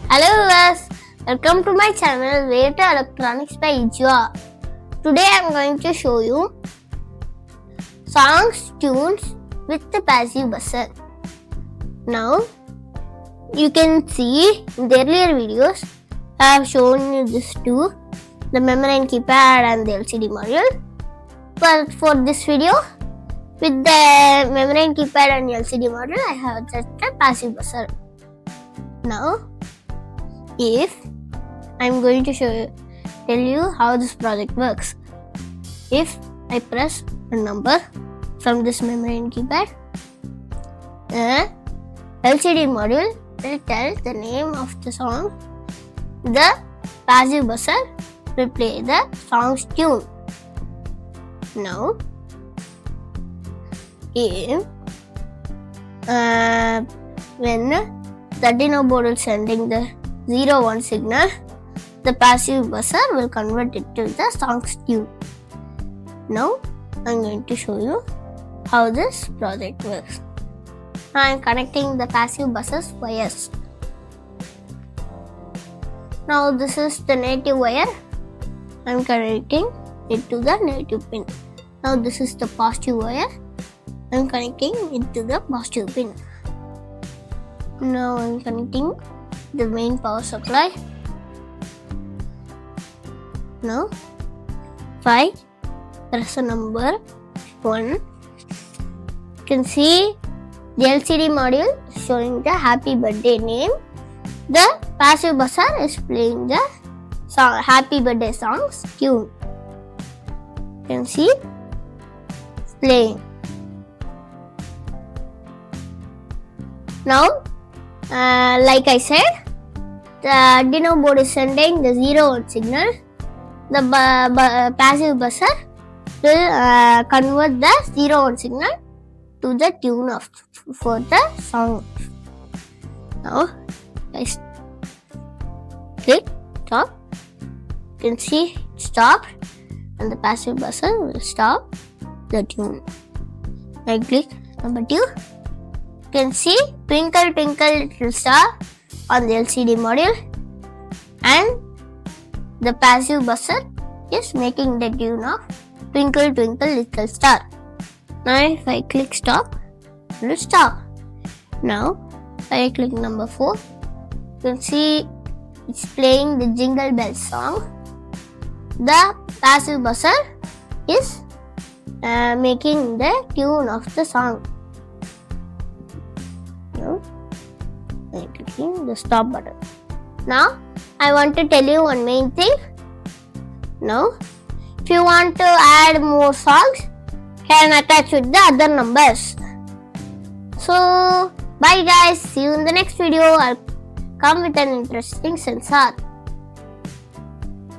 Hello viewers, welcome to my channel Veto Electronics by Ijwa. Today I am going to show you songs tunes with the passive buzzer. Now you can see in the earlier videos I have shown you this too, the memory and keypad and the LCD module. But for this video, with the memory and keypad and LCD module, I have set a passive buzzer. Now, if I'm going to tell you how this project works. If I press a number from this memory and keypad, the LCD module will tell the name of the song. The passive buzzer will play the song's tune. Now, if when the Arduino board is sending the 0-1 signal, the passive buzzer will convert it to the song's tune. Now, I'm going to show you how this project works. I'm connecting the passive buzzer's wires. Now, this is the native wire. I'm connecting it to the native pin. Now, this is the positive wire. I'm connecting it to the positive pin. Now, I'm connecting the main power supply. Now, if I press a number 1, you can see the LCD module showing the happy birthday name. The passive buzzer is playing the song, happy birthday song's tune. You can see it's playing. Now, like I said, the Arduino board is sending the 0-1 signal. The passive buzzer will convert the 0-1 signal to the tune of for the song. Now, I click stop. You can see it stopped, and the passive buzzer will stop the tune. I click number 2. You can see twinkle twinkle little star on the LCD module, and the passive buzzer is making the tune of twinkle twinkle little star. Now if I click stop, it will stop. Now if I click number 4, you can see it's playing the Jingle Bells song. The passive buzzer is making the tune of the song. Now I'm clicking the stop button. Now I want to tell you one main thing. Now, if you want to add more songs, can attach with the other numbers. So, bye guys. See you in the next video. I'll come with an interesting sensor.